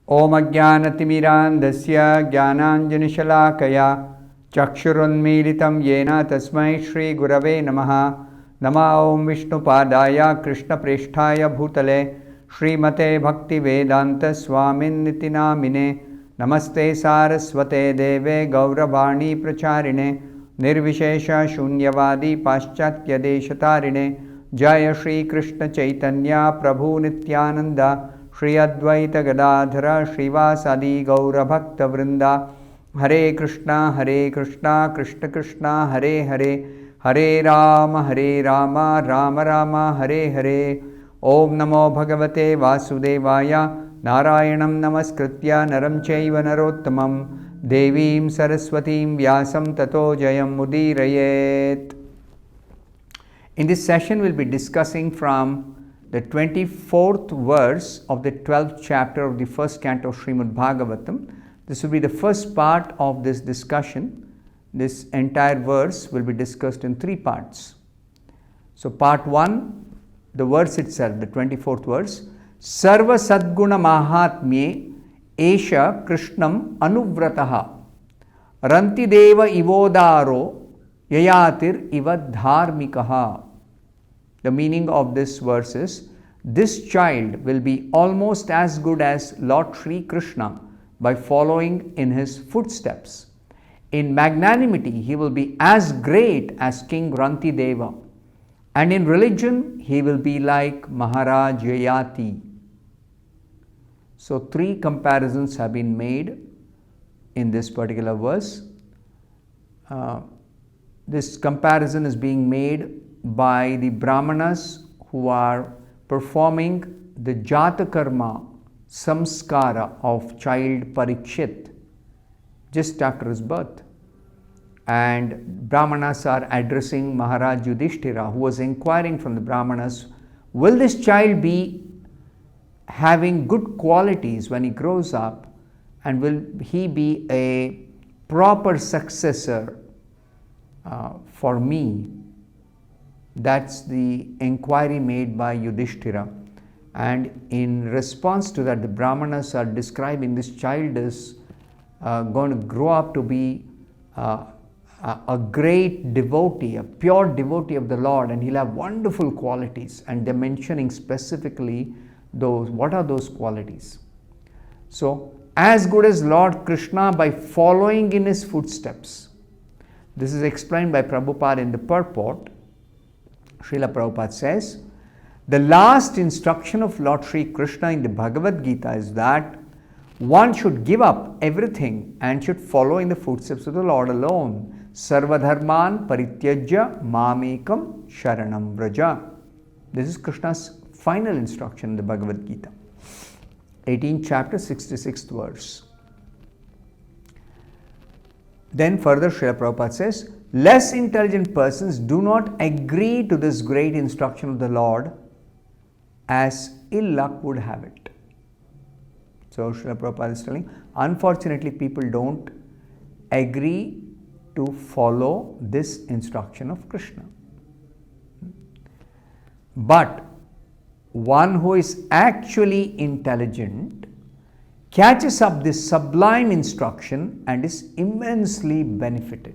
Om Ajnanatimirandasya Jnananjanishalaakaya Chakshurunmilitam Yena Tasmai Shri Gurave Namaha. Nama Om Vishnupadaya Krishna Presthaya Bhutale Srimate Bhaktivedanta Swamin Nitinamine. Namaste Saraswate Deve Gauravani Pracharine Nirvishesha Shunyavadi Paschatya Deshatarine. Jaya Shri Krishna Chaitanya Prabhu Nityananda Shri Advaita Gadadhara Srivasadi Gaura Bhakta Vrinda. Hare Krishna Krishna Krishna Hare Hare Hare Rama Rama Rama Hare Hare. Om Namo Bhagavate Vasudevaya Narayanam Namaskritya Naram Chaiva Narottamam Devim Saraswatim Vyasam Tato Jayam Mudirayet. In this session, we'll be discussing from the 24th verse of the 12th chapter of the first canto of Srimad Bhagavatam. This will be the first part of this discussion. This entire verse will be discussed in three parts. So, part 1, the verse itself, the 24th verse, Sarva Sadguna Mahatmye Esha Krishnam Anuvrataha Ranti Deva Ivodaro Yayatir Iva Dharmikaha. The meaning of this verse is, this child will be almost as good as Lord Sri Krishna by following in his footsteps. In magnanimity, he will be as great as King Ranti Deva. And in religion, he will be like Maharaj Yayati. So, three comparisons have been made in this particular verse. This comparison is being made by the Brahmanas who are performing the Jata Karma samskara of child Parikshit just after his birth. And Brahmanas are addressing Maharaj Yudhishthira, who was inquiring from the Brahmanas, will this child be having good qualities when he grows up, and will he be a proper successor for me? That's the inquiry made by Yudhishthira. And in response to that, the Brahmanas are describing this child is going to grow up to be a great devotee, a pure devotee of the Lord, and he'll have wonderful qualities. And they're mentioning specifically those. What are those qualities? So, as good as Lord Krishna by following in his footsteps. This is explained by Prabhupada in the purport. Srila Prabhupada says, the last instruction of Lord Sri Krishna in the Bhagavad Gita is that one should give up everything and should follow in the footsteps of the Lord alone. Sarva dharman parityajya mamekam sharanam vraja. This is Krishna's final instruction in the Bhagavad Gita, 18th chapter, 66th verse. Then further Srila Prabhupada says, less intelligent persons do not agree to this great instruction of the Lord, as ill luck would have it. So Srila Prabhupada is telling, unfortunately people don't agree to follow this instruction of Krishna. But one who is actually intelligent catches up this sublime instruction and is immensely benefited.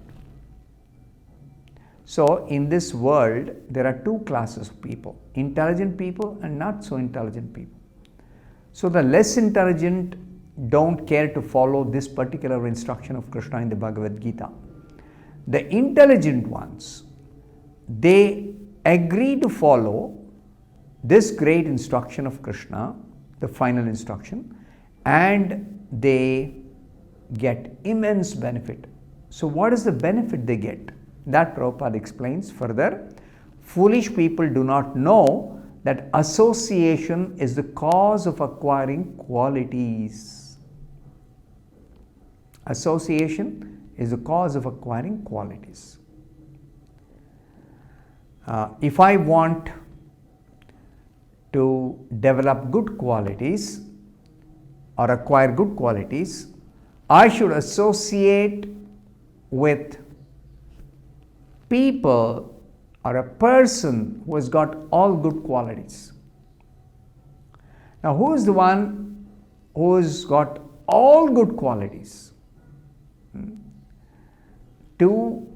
So, in this world, there are two classes of people, intelligent people and not so intelligent people. So, the less intelligent don't care to follow this particular instruction of Krishna in the Bhagavad Gita. The intelligent ones, they agree to follow this great instruction of Krishna, the final instruction, and they get immense benefit. So, what is the benefit they get? That Prabhupada explains further. Foolish people do not know that association is the cause of acquiring qualities. Association is the cause of acquiring qualities. If I want to develop good qualities or acquire good qualities, I should associate with people or a person who has got all good qualities. Now, who is the one who's got all good qualities. Two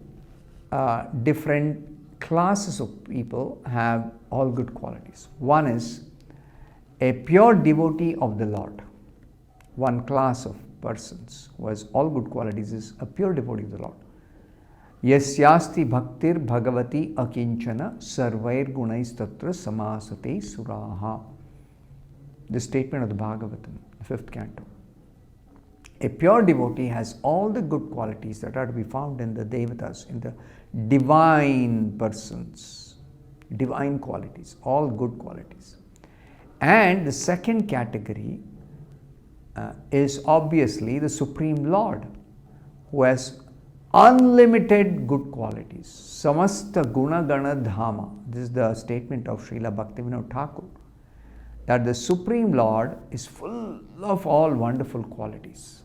different classes of people have all good qualities. One is a pure devotee of the Lord. One class of persons who has all good qualities is a pure devotee of the Lord. Yasyasti bhaktir bhagavati akinchana sarvair gunais tatra samasate suraha. The statement of the Bhagavatam, the 5th canto. A pure devotee has all the good qualities that are to be found in the devatas, in the divine persons, divine qualities, all good qualities. And the second category is obviously the Supreme Lord, who has unlimited good qualities. Samasta guna gana dhama. This is the statement of Srila Bhaktivedanta Thakur, that the Supreme Lord is full of all wonderful qualities.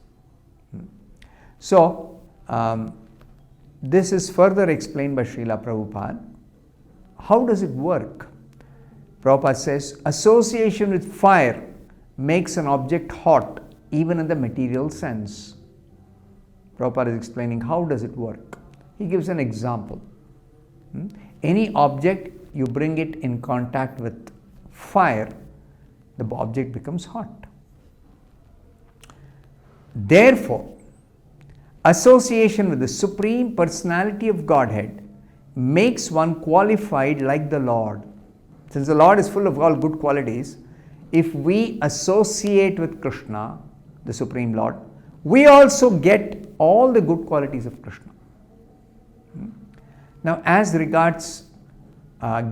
So, this is further explained by Srila Prabhupada. How does it work? Prabhupada says, association with fire makes an object hot, even in the material sense. Prabhupada is explaining how does it work. He gives an example. Any object, you bring it in contact with fire, the object becomes hot. Therefore, association with the Supreme Personality of Godhead makes one qualified like the Lord. Since the Lord is full of all good qualities, if we associate with Krishna, the Supreme Lord, we also get all the good qualities of Krishna. Now, as regards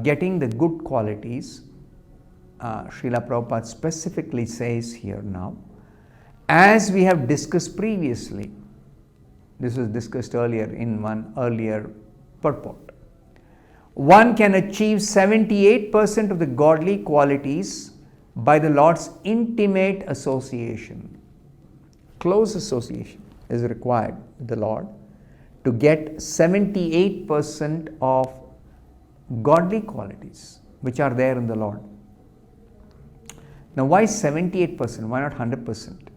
getting the good qualities, Srila Prabhupada specifically says here now, as we have discussed previously, this was discussed earlier in one earlier purport, one can achieve 78% of the godly qualities by the Lord's intimate association. Close association is required with the Lord to get 78% of godly qualities which are there in the Lord. Now, why 78%? Why not 100%?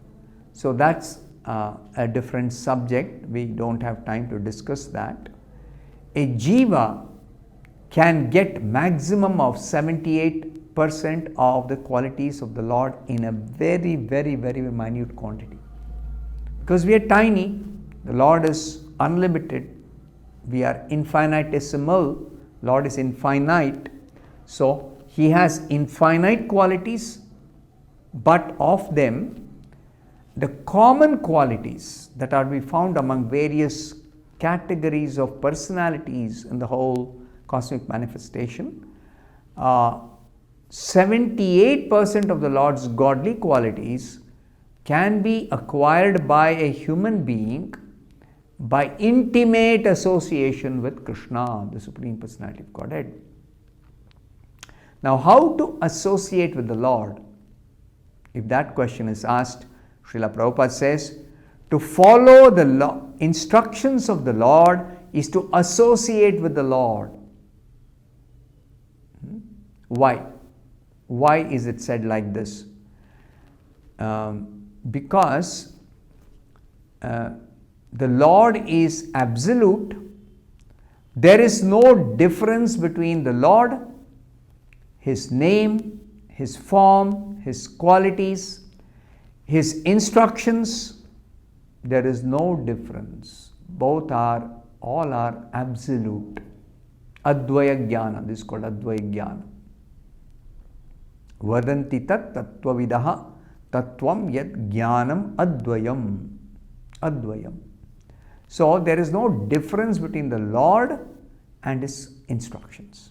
So, that's a different subject. We don't have time to discuss that. A jiva can get maximum of 78% of the qualities of the Lord in a very, very, very minute quantity. Because we are tiny, the Lord is unlimited, we are infinitesimal, Lord is infinite. So, He has infinite qualities, but of them, the common qualities that are to be found among various categories of personalities in the whole cosmic manifestation, 78% of the Lord's godly qualities can be acquired by a human being by intimate association with Krishna, the Supreme Personality of Godhead. Now, how to associate with the Lord? If that question is asked, Srila Prabhupada says, to follow the instructions of the Lord is to associate with the Lord. Why? Why is it said like this? Because the Lord is absolute. There is no difference between the Lord, His name, His form, His qualities, His instructions. There is no difference. All are absolute. Advaya Jnana. This is called Advaya Jnana. Vadanti tat tattvavidaha tattvam yat jnanam advayam. Advayam. So, there is no difference between the Lord and His instructions.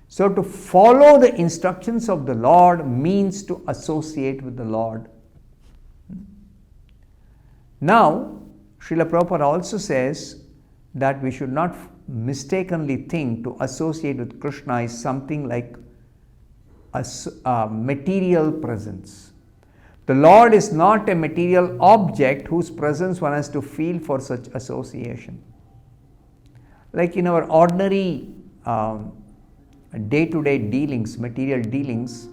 So, to follow the instructions of the Lord means to associate with the Lord. Now, Srila Prabhupada also says that we should not mistakenly think to associate with Krishna is something like a material presence. The Lord is not a material object whose presence one has to feel for such association. Like in our ordinary day-to-day dealings, material dealings,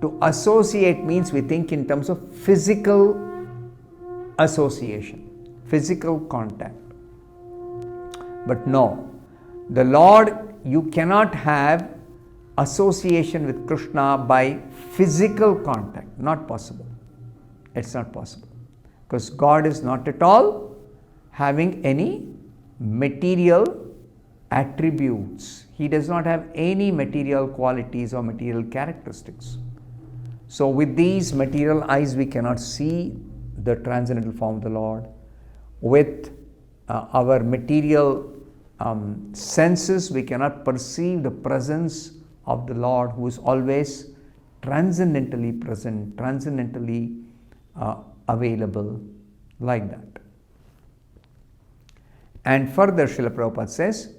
To associate means we think in terms of physical association, physical contact. But no, the Lord, you cannot have association with Krishna by physical contact. Not possible. It's not possible. Because God is not at all having any material attributes. He does not have any material qualities or material characteristics. So with these material eyes we cannot see the transcendental form of the Lord. With our material senses we cannot perceive the presence of the Lord, who is always transcendently present, transcendently available, like that. And further Srila Prabhupada says,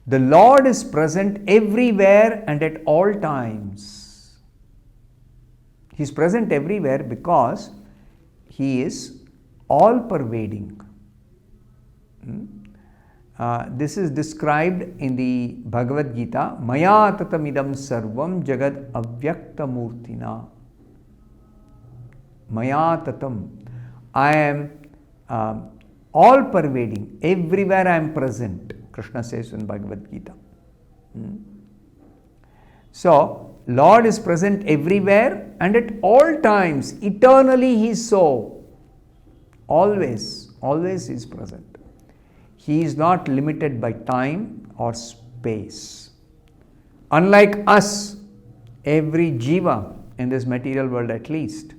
the Lord is present everywhere and at all times. He is present everywhere because He is all pervading. This is described in the Bhagavad Gita, Maya tatamidam sarvam jagad avyakta murtina. Maya tatam. I am all pervading. Everywhere I am present, Krishna says in Bhagavad Gita. So, Lord is present everywhere and at all times. Eternally He is so. Always He is present. He is not limited by time or space. Unlike us, every jiva in this material world at least,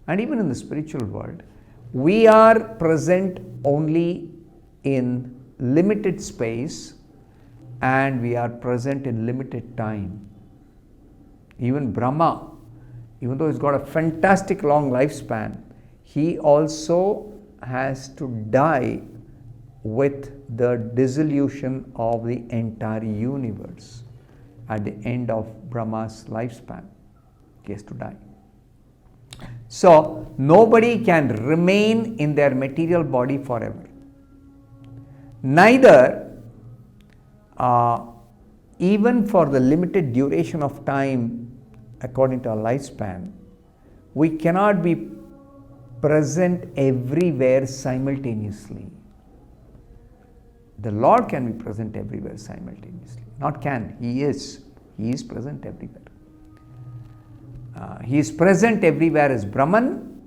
and even in the spiritual world, we are present only in limited space and we are present in limited time. Even Brahma, even though he's got a fantastic long lifespan, he also has to die with the dissolution of the entire universe at the end of Brahma's lifespan. He has to die. So, nobody can remain in their material body forever. Neither, even for the limited duration of time according to our lifespan, we cannot be present everywhere simultaneously. The Lord can be present everywhere simultaneously. Not can, He is. He is present everywhere. He is present everywhere as Brahman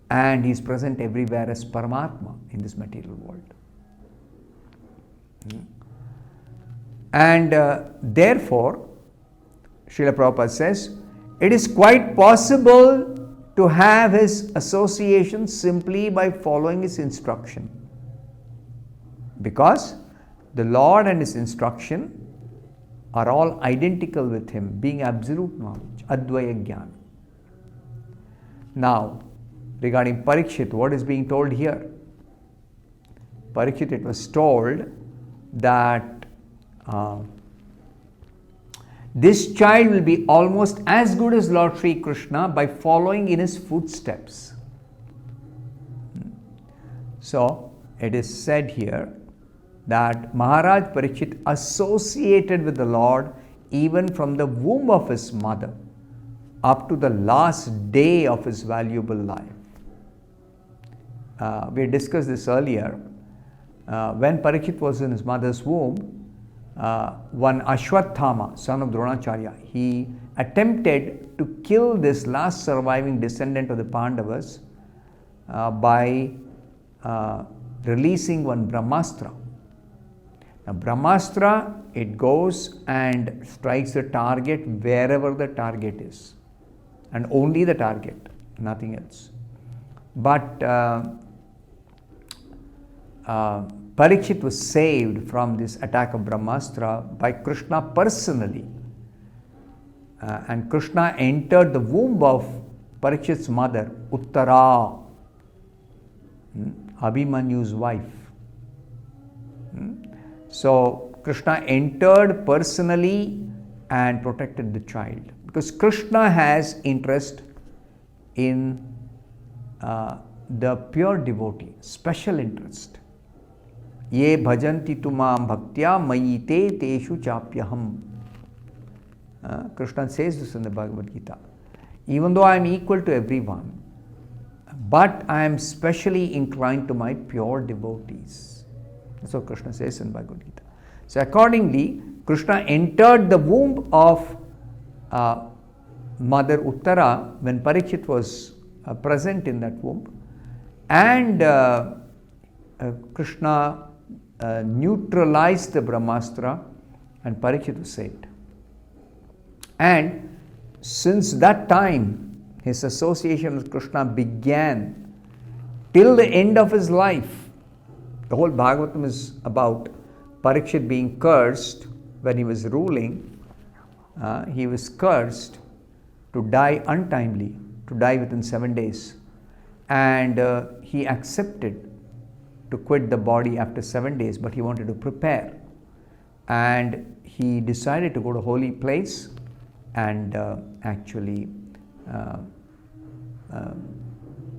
and He is present everywhere as Paramatma in this material world. And therefore, Srila Prabhupada says, it is quite possible to have His association simply by following His instruction. Because the Lord and His instruction are all identical with Him, being absolute knowledge, Advaya Jnana. Now, regarding Parikshit, what is being told here? Parikshit, it was told that this child will be almost as good as Lord Sri Krishna by following in His footsteps. So, it is said here that Maharaj Parikshit associated with the Lord even from the womb of his mother up to the last day of his valuable life. We discussed this earlier. When Parikshit was in his mother's womb, one Ashwathama, son of Dronacharya, he attempted to kill this last surviving descendant of the Pandavas by releasing one Brahmastra. Now, Brahmastra, it goes and strikes the target wherever the target is, and only the target, nothing else. But Parikshit was saved from this attack of Brahmastra by Krishna personally. And Krishna entered the womb of Parikshit's mother, Uttara, Abhimanyu's wife. So, Krishna entered personally and protected the child. Because Krishna has interest in the pure devotee, special interest. Ye bhajanti tumam bhaktya mayite teshu chapyaham. Krishna says this in the Bhagavad Gita. Even though I am equal to everyone, but I am specially inclined to my pure devotees. That's what Krishna says in Bhagavad Gita. So accordingly, Krishna entered the womb of Mother Uttara when Parikshit was present in that womb, and Krishna neutralized the Brahmastra, and Parikshit was saved. And since that time, his association with Krishna began till the end of his life. The whole Bhagavatam is about Parikshit being cursed when he was ruling. He was cursed to die untimely, to die within 7 days. And he accepted to quit the body after 7 days, but he wanted to prepare. And he decided to go to a holy place and actually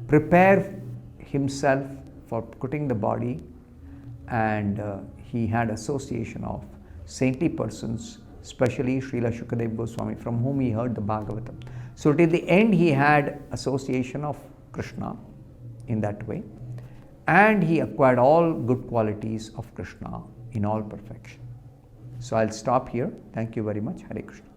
prepare himself for quitting the body. And he had association of saintly persons, especially Srila Shukadeva Goswami, from whom he heard the Bhagavatam. So till the end he had association of Krishna in that way, and he acquired all good qualities of Krishna in all perfection. So I'll stop here. Thank you very much. Hare Krishna.